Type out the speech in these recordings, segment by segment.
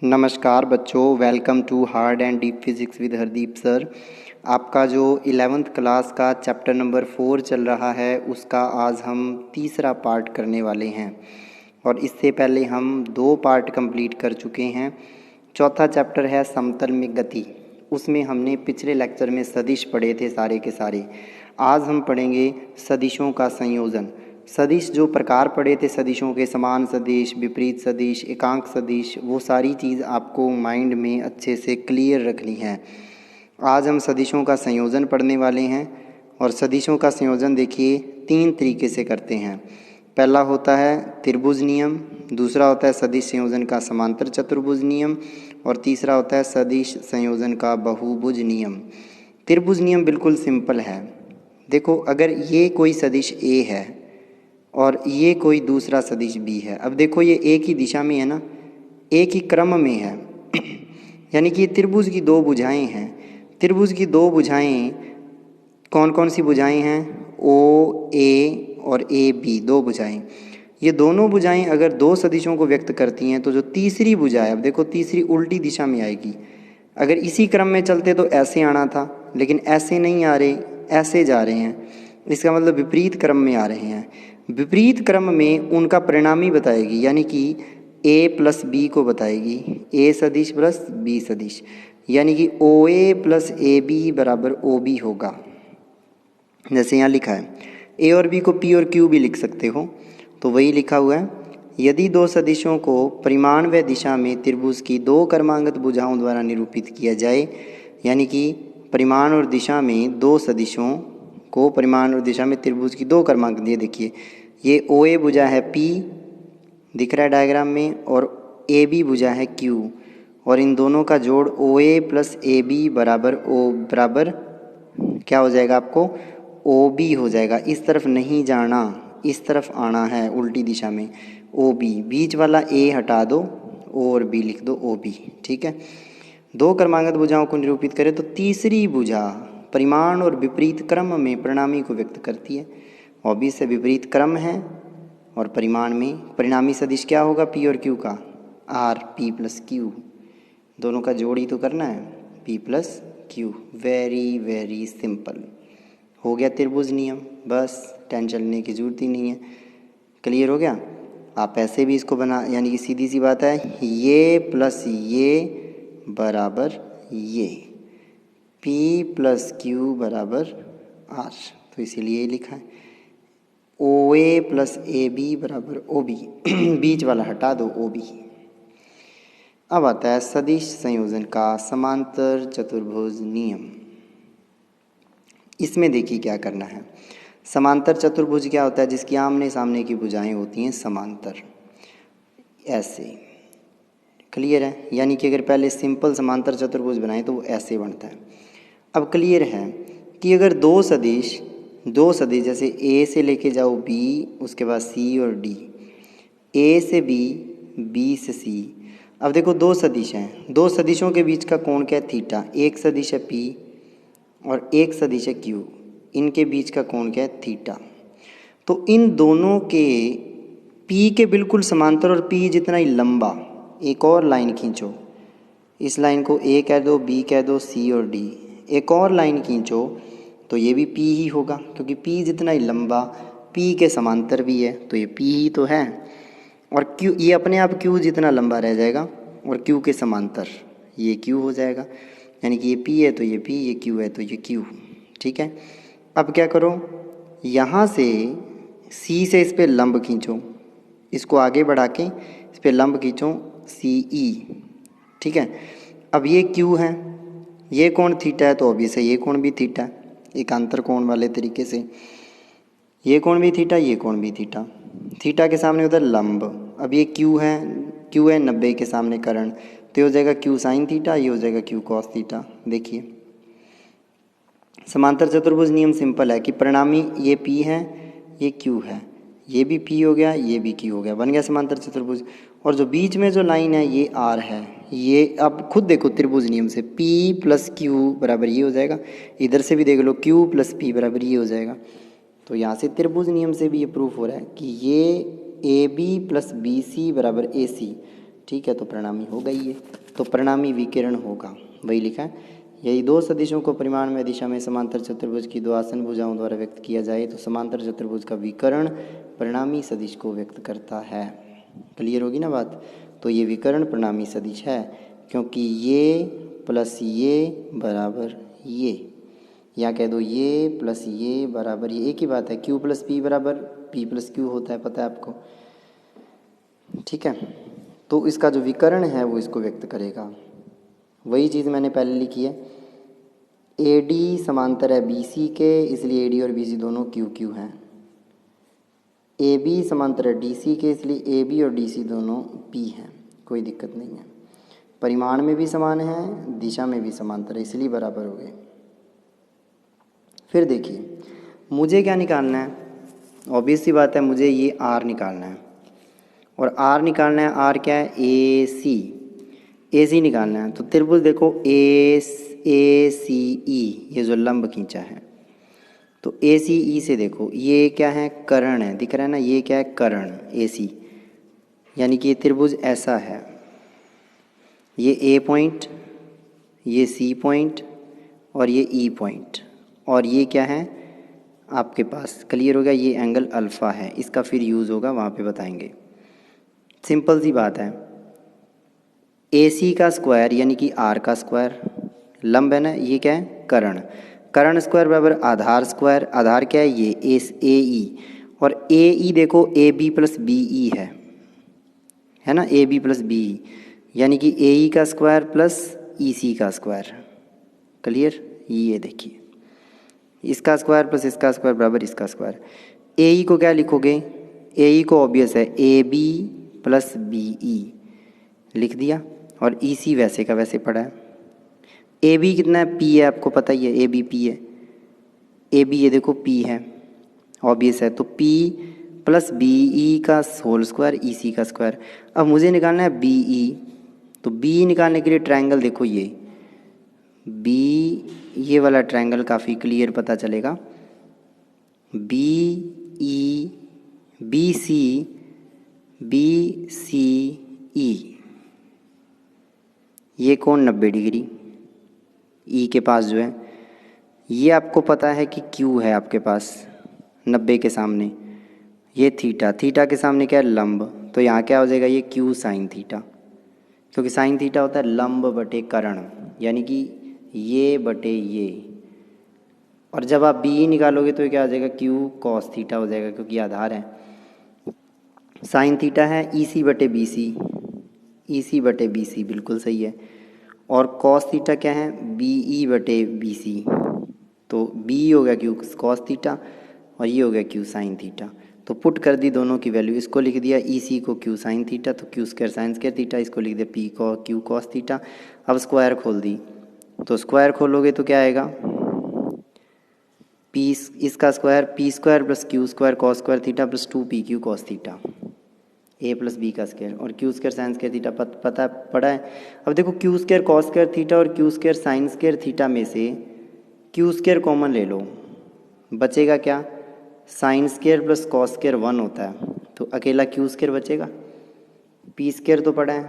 नमस्कार बच्चों, welcome to hard and deep physics with Hardeep sir. आपका जो 11th क्लास का चैप्टर नंबर 4 चल रहा है उसका आज हम तीसरा पार्ट करने वाले हैं और इससे पहले हम 2 पार्ट कंप्लीट कर चुके हैं। चौथा चैप्टर है समतल में गति। उसमें हमने पिछले लेक्चर में सदिश पढ़े थे सारे के सारे। आज हम पढ़ेंगे सदिशों का संयोजन। सदिश जो प्रकार पढ़े थे सदिशों के, समान सदिश, विपरीत सदिश, एकांक सदिश, वो सारी चीज़ आपको माइंड में अच्छे से क्लियर रखनी है। आज हम सदिशों का संयोजन पढ़ने वाले हैं और सदिशों का संयोजन देखिए 3 तरीके से करते हैं। पहला होता है त्रिभुज नियम, दूसरा होता है सदिश संयोजन का समांतर चतुर्भुज नियम और तीसरा होता है सदिश संयोजन का बहुभुज नियम। त्रिभुज नियम बिल्कुल सिंपल है। देखो, अगर ये कोई सदिश A है और ये कोई दूसरा सदिश B है, अब देखो ये एक ही दिशा में है ना, एक ही क्रम में है यानी कि त्रिभुज की 2 भुजाएं हैं। त्रिभुज की 2 भुजाएं कौन कौन सी भुजाएं हैं? OA और AB, 2 भुजाएं। ये दोनों भुजाएं अगर 2 सदिशों को व्यक्त करती हैं तो जो तीसरी भुजा है, अब देखो तीसरी उल्टी दिशा में आएगी। अगर इसी क्रम में चलते तो ऐसे आना था, लेकिन ऐसे नहीं आ रहे, ऐसे जा रहे हैं। इसका मतलब विपरीत क्रम में आ रहे हैं। विपरीत क्रम में उनका परिणामी बताएगी, यानी कि A प्लस B को बताएगी, A सदिश प्लस B सदिश, यानी कि OA प्लस AB बराबर OB होगा। जैसे यहाँ लिखा है, A और B को P और Q भी लिख सकते हो, तो वही लिखा हुआ है। यदि 2 सदिशों को परिमाण व दिशा में त्रिभुज की 2 क्रमांगत भुजाओं द्वारा निरूपित किया जाए, यानी कि परिमाण और दिशा में 2 सदिशों को परिमाण और दिशा में त्रिभुज की 2 क्रमांक दिए। देखिए ये OA भुजा है P, दिख रहा है डायग्राम में, और AB भुजा है Q, और इन दोनों का जोड़ OA प्लस AB बराबर क्या हो जाएगा? आपको OB हो जाएगा। इस तरफ नहीं जाना, इस तरफ आना है उल्टी दिशा में। OB, बीच वाला A हटा दो और B लिख दो OB, ठीक है। 2 क्रमांगत भुजाओं को निरूपित करें तो तीसरी भुजा परिमाण और विपरीत क्रम में परिणामी को व्यक्त करती है। ऑब्वियस से विपरीत क्रम है और परिमाण में परिणामी सदिश क्या होगा? P और Q का, RP प्लस Q, दोनों का जोड़ ही तो करना है, P plus Q। Very very simple हो गया त्रिभुज नियम, बस टेंशन लेने की जरूरत ही नहीं है। क्लियर हो गया? आप ऐसे भी इसको बना, यानी कि सीधी सी बात है, ये प्लस ये बराबर ये, P प्लस Q बराबर R, तो इसीलिए लिखा है। OA प्लस AB बराबर OB, बीच वाला हटा दो OB। अब आता है सदिश संयोजन का समांतर चतुर्भुज नियम। इसमें देखिए क्या करना है। समांतर चतुर्भुज क्या होता है? जिसकी आमने सामने की भुजाएं होती हैं समांतर, ऐसे। क्लियर है? यानी कि अगर पहले सिंपल समांतर चतुर्भुज बनाएं तो वो ऐसे बनता है। अब क्लियर है कि अगर 2 सदिश जैसे A से लेके जाओ B, उसके बाद C और D, A से B, B से C। अब देखो 2 सदिश हैं, 2 सदिशों के बीच का कोण क्या है? थीटा। एक सदिश है P और एक सदिश है Q, इनके बीच का कोण क्या है? थीटा। तो इन दोनों के P के बिल्कुल समांतर और P जितना ही लंबा एक और लाइन खींचो। इस लाइन को A कह दो, B कह दो, C और D। एक और लाइन खींचो तो ये भी P ही होगा, क्योंकि P जितना ही लंबा P के समांतर भी है, तो ये P ही तो है। और Q, ये अपने आप Q जितना लंबा रह जाएगा और Q के समांतर ये Q हो जाएगा, यानी कि ये P है तो ये P, ये Q है तो ये Q, ठीक है। अब क्या करो, यहाँ से C से इस पर लंब खींचो, इसको आगे बढ़ा के इस पर लंब खींचो CE, ठीक है। अब ये Q है, ये कोण थीटा है, तो ऑब्वियस है ये कोण भी थीटा है, एकांतर कोण वाले तरीके से। ये कोण भी थीटा, ये कोण भी थीटा, थीटा के सामने उधर लंब। अब ये Q है 90 के सामने कर्ण, तो ये हो जाएगा Q साइन थीटा, ये हो जाएगा Q कॉस थीटा। देखिए समांतर चतुर्भुज नियम सिंपल है कि परिणामी ये P है, ये Q है, ये भी P हो गया, ये भी Q हो गया, बन गया समांतर चतुर्भुज। और जो बीच में जो लाइन है ये R है। ये अब खुद देखो त्रिभुज नियम से P प्लस Q बराबर ये हो जाएगा, इधर से भी देख लो Q प्लस P बराबर ये हो जाएगा। तो यहाँ से त्रिभुज नियम से भी ये प्रूफ हो रहा है कि ये AB प्लस BC बराबर AC, ठीक है, तो परिणामी हो गई ये, तो परिणामी विकिरण होगा, वही लिखा है। यदि दो सदिशों को परिमाण में दिशा में समांतर चतुर्भुज की दो आसन भुजाओं द्वारा व्यक्त किया जाए तो समांतर चतुर्भुज का विकर्ण परिणामी सदिश को व्यक्त करता है। क्लियर होगी ना बात। तो ये विकर्ण परिणामी सदिश है क्योंकि ये प्लस ये बराबर ये, या कह दो ये प्लस ये बराबर ये, एक ही बात है। क्यू प्लस पी बराबर पी प्लस क्यू होता है, पता है आपको, ठीक है। तो इसका जो विकर्ण है वो इसको व्यक्त करेगा। वही चीज़ मैंने पहले लिखी है, ए डी समांतर है बी सी के, इसलिए ए डी और बी सी दोनों क्यू क्यू हैं। ए बी समांतर है डी सी के, इसलिए ए बी और डी सी दोनों पी हैं, कोई दिक्कत नहीं है। परिमाण में भी समान है, दिशा में भी समांतर है, इसलिए बराबर हो गए। फिर देखिए मुझे क्या निकालना है, ऑब्वियस सी बात है, मुझे ये आर निकालना है। और आर निकालना है, आर क्या है, ए सी निकालना है। तो त्रिभुज देखो ए सी ई, ये जो लंब खींचा है, तो ए सी ई से देखो ये क्या है, कर्ण है, दिख रहा है ना, ये क्या है, कर्ण ए सी, यानी कि ये त्रिभुज ऐसा है, ये ए पॉइंट, ये सी पॉइंट और ये ई पॉइंट, और ये क्या है आपके पास, क्लियर हो गया, ये एंगल अल्फ़ा है। इसका फिर यूज़ होगा, वहाँ पे बताएंगे। सिंपल सी बात है, ए सी का स्क्वायर यानी कि आर का स्क्वायर, लंब है ना, ये क्या है, कर्ण स्क्वायर बराबर आधार स्क्वायर, आधार क्या है, ये ए ई, और ए ई देखो A B plus B E है ना, A B plus B E, यानी कि ए ई का स्क्वायर प्लस ई सी का स्क्वायर। क्लियर, ये देखिए इसका स्क्वायर प्लस इसका स्क्वायर बराबर इसका स्क्वायर। ए ई को क्या लिखोगे, ए ई को ऑब्वियस है A B plus B E लिख दिया, और ई सी वैसे का वैसे पड़ा है। ए बी कितना है, पी है, आपको पता ही है, ए बी पी है, ए बी ये देखो पी है, ऑब्वियस है, तो पी प्लस बी ई का होल स्क्वायर ई सी का स्क्वायर। अब मुझे निकालना है बी ई, तो बी निकालने के लिए ट्रायंगल देखो ये बी, ये वाला ट्रायंगल काफ़ी क्लियर पता चलेगा, बी ई बी सी ई, ये कोण 90 डिग्री ई के पास जो है, ये आपको पता है कि क्यू है आपके पास 90 के सामने, ये थीटा के सामने क्या है, लंब, तो यहाँ क्या हो जाएगा, ये क्यू साइन थीटा, क्योंकि साइन थीटा होता है लंब बटे कर्ण, यानी कि ये बटे ये, और जब आप बी निकालोगे तो ये क्या हो जाएगा, क्यू कॉस थीटा हो जाएगा, क्योंकि आधार है। साइन थीटा है ई सी बटे बी सी, बिल्कुल सही है। और कॉस थीटा क्या है, बी ई बटे बी सी, तो बी हो गया क्यू कॉस थीटा और ये हो गया क्यू साइन थीटा। तो पुट कर दी दोनों की वैल्यू, इसको लिख दिया ई सी को क्यू साइन थीटा, तो Q square sine square theta, इसको लिख दिया पी को क्यू कॉस थीटा। अब स्क्वायर खोल दी, तो स्क्वायर खोलोगे तो क्या आएगा, पी इसका square P square plus Q square cos square theta plus 2 P Q cos theta, A plus B का स्क्वायर, और Q square sine square theta पता पड़ा है। अब देखो Q square cos square theta और Q square sine square theta में से क्यू स्क्वायर कॉमन ले लो, बचेगा क्या, sine square plus cos square 1 होता है, तो अकेला क्यू स्क्वायर बचेगा। पी स्क्वायर तो पड़ा है,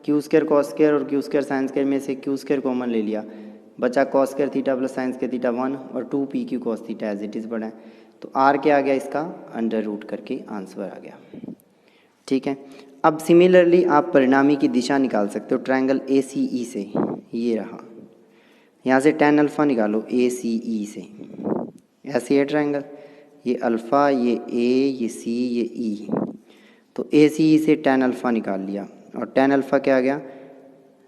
क्यू स्क्वायर कॉस स्क्वायर और क्यू स्क्वायर साइन स्क्वायर में से क्यू स्क्वायर कॉमन ले लिया, बचा cos square theta plus sine square theta 1 और 2 P Q cos theta as it is पड़ा है। तो आर क्या आ गया, इसका अंडर रूट करके आंसर आ गया। ठीक है, अब सिमिलरली आप परिणामी की दिशा निकाल सकते हो ट्रायंगल ए सी ई से, ये रहा, यहाँ से tan अल्फ़ा निकालो ए सी ई से, ऐसे है ट्रायंगल, ये अल्फ़ा ये ए ये सी ये ई, तो ए सी ई से tan अल्फ़ा निकाल लिया, और tan अल्फ़ा क्या आ गया,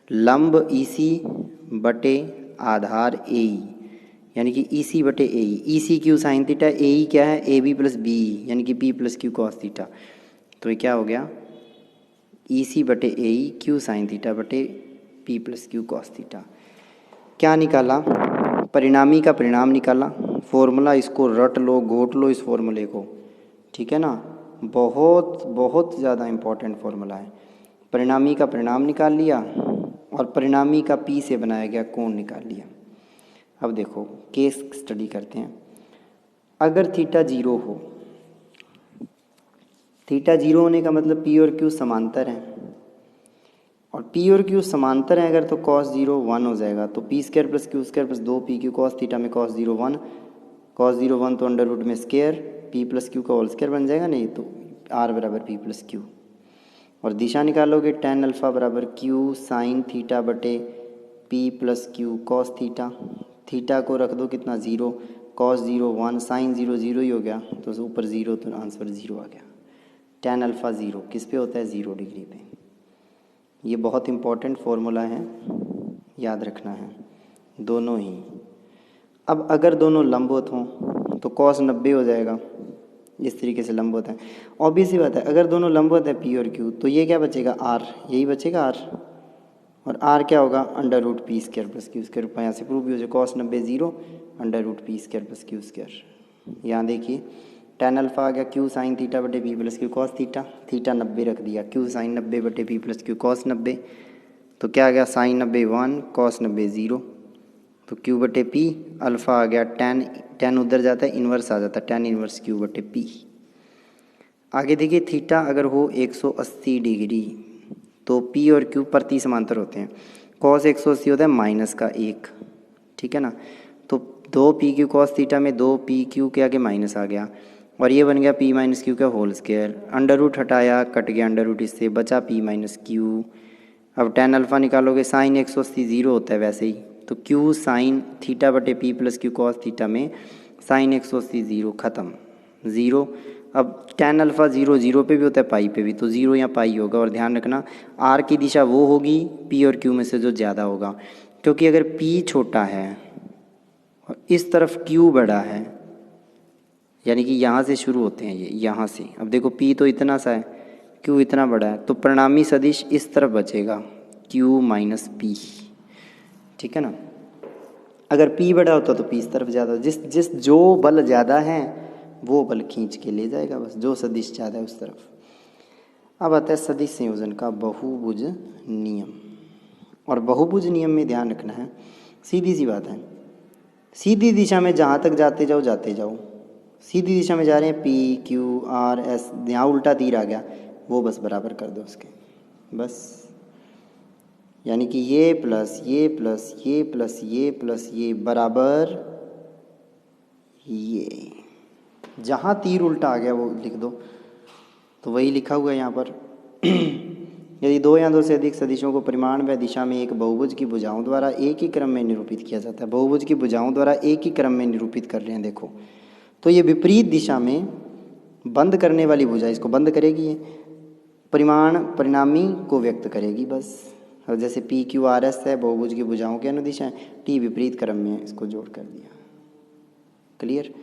लंब ई सी बटे आधार ए ई, यानी कि ई सी बटे ए सी क्यू साइन थीटा, ए ई क्या है, ए बी प्लस बी यानी कि P plus Q cos theta, तो ये क्या हो गया, ई सी बटे ए ई क्यू साइन थीटा बटे P plus Q cos theta. क्या निकाला, परिणामी का परिणाम निकाला, फॉर्मूला इसको रट लो घोट लो इस फॉर्मूले को, ठीक है ना, बहुत बहुत ज़्यादा इम्पोर्टेंट फॉर्मूला है। परिणामी का परिणाम निकाल लिया और परिणामी का पी से बनाया गया कोण निकाल लिया। अब देखो केस स्टडी करते हैं, अगर थीटा 0 हो, थीटा 0 होने का मतलब पी और क्यू समांतर हैं, और पी और क्यू समांतर हैं अगर तो कॉस 0 1 हो जाएगा। तो P square plus Q square plus 2 PQ cos theta में कॉस 0 1, कॉस 0 1 तो अंडर रूट में स्क्वायर पी प्लस क्यू का होल स्क्वायर बन जाएगा नहीं, तो आर बराबर पी प्लस क्यू। और दिशा निकालोगे tan अल्फ़ा बराबर क्यू साइन थीटा बटे P plus Q cos theta. Theta को रख दो कितना 0, कॉस 0 1 साइन 0 0 ही हो गया, तो ऊपर 0 तो आंसर 0 आ गया। tan अल्फ़ा 0 किस पे होता है 0 डिग्री पे। ये बहुत इंपॉर्टेंट फॉर्मूला है, याद रखना है दोनों ही। अब अगर दोनों लंबवत हों तो कॉस 90 हो जाएगा, इस तरीके से लंबवत है। ऑब्वियस ही बात है अगर दोनों लंबवत है पी और क्यू तो ये क्या बचेगा आर, यही बचेगा आर। और आर क्या होगा under root P square plus Q square. यहाँ से प्रूव भी हो जाए cos 90 0 under root P square plus Q square. यहाँ देखिए tan अल्फ़ा आ गया क्यू साइन थीटा बटे P plus Q cos theta, theta 90 रख दिया, क्यू साइन 90 बटे पी प्लस क्यू कॉस 90, तो क्या आ गया साइन 90 1 कॉस 90 0, तो क्यू बटे पी अल्फ़ा आ गया tan उधर जाता है इन्वर्स आ जाता है tan इन्वर्स क्यू बटे पी। आगे देखिए थीटा अगर हो 180 डिग्री तो पी और क्यू प्रति समांतर होते हैं। कॉस 180 होता है माइनस का 1, ठीक है ना। तो 2 PQ कॉस थीटा में 2 PQ के आगे माइनस आ गया और ये बन गया P माइनस क्यू का होल स्क्वायर। अंडर रूट हटाया कट गया अंडर रूट, इससे बचा P माइनस क्यू। अब tan अल्फ़ा निकालोगे साइन 180 0 होता है वैसे ही, तो Q साइन थीटा बटे P plus Q cos theta में साइन 180 0 ख़त्म 0। अब tan अल्फ़ा 0 0 पे भी होता है पाई पे भी, तो 0 या पाई होगा। और ध्यान रखना R की दिशा वो होगी P और Q में से जो ज़्यादा होगा, क्योंकि अगर P छोटा है और इस तरफ Q बड़ा है, यानी कि यहाँ से शुरू होते हैं ये यहाँ से। अब देखो P तो इतना सा है, Q इतना बड़ा है, तो परिणामी सदिश इस तरफ बचेगा Q माइनस P, ठीक है ना। अगर P बड़ा होता तो P इस तरफ ज़्यादा, जिस जो बल ज़्यादा है वो बल खींच के ले जाएगा, बस जो सदिश ज़्यादा है उस तरफ। अब आता है सदिश संयोजन का बहुभुज नियम। और बहुभुज नियम में ध्यान रखना है सीधी सी बात है, सीधी दिशा में जहाँ तक जाते जाओ, सीधी दिशा में जा रहे हैं पी क्यू आर एस, यहाँ उल्टा तीर आ गया वो बस बराबर कर दो उसके, बस। यानी कि ये प्लस ये प्लस ये प्लस ये प्लस ये बराबर ये, जहाँ तीर उल्टा आ गया वो लिख दो। तो वही लिखा हुआ है यहाँ पर यदि दो या दो से अधिक सदिशों को परिमाण व दिशा में एक बहुभुज की भुजाओं द्वारा एक ही क्रम में निरूपित किया जाता है। बहुभुज की भुजाओं द्वारा एक ही क्रम में निरूपित कर रहे हैं देखो, तो ये विपरीत दिशा में बंद करने वाली भुजा इसको बंद करेगी, ये परिणामी को व्यक्त करेगी बस। और जैसे पी क्यू आर एस है बहुभुज की भुजाओं के अनुदिशाएं, टी विपरीत क्रम में इसको जोड़ कर दिया। क्लियर।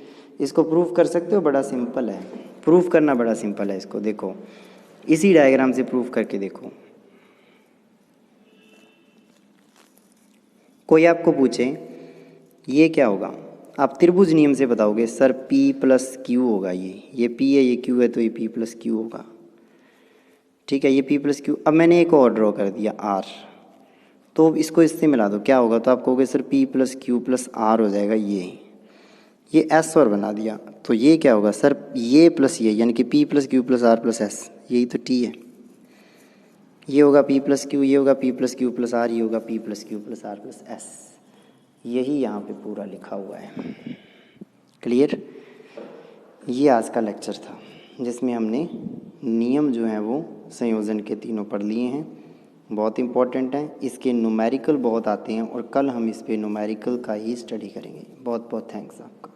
इसको प्रूफ कर सकते हो, बड़ा सिंपल है, प्रूफ करना बड़ा सिंपल है। इसको देखो इसी डायग्राम से प्रूफ करके देखो। कोई आपको पूछे ये क्या होगा, आप त्रिभुज नियम से बताओगे सर P प्लस क्यू होगा, ये P है ये Q है तो ये P प्लस क्यू होगा, ठीक है। ये P प्लस क्यू। अब मैंने एक और ड्रॉ कर दिया R, तो इसको इससे मिला दो क्या होगा, तो आप कहोगे sir P plus Q plus R हो जाएगा। ये S और बना दिया तो ये क्या होगा सर ये प्लस ये, यानी कि P plus Q plus R plus S, यही तो T है। ये होगा P प्लस क्यू, ये होगा P plus Q plus R, ये होगा P plus Q plus R plus S। यही यहाँ पे पूरा लिखा हुआ है। क्लियर। ये आज का लेक्चर था जिसमें हमने नियम जो हैं वो संयोजन के तीनों पढ़ लिए हैं, बहुत इंपॉर्टेंट हैं। इसके न्यूमेरिकल बहुत आते हैं और कल हम इस पे न्यूमेरिकल का ही स्टडी करेंगे। बहुत बहुत थैंक्स आपका।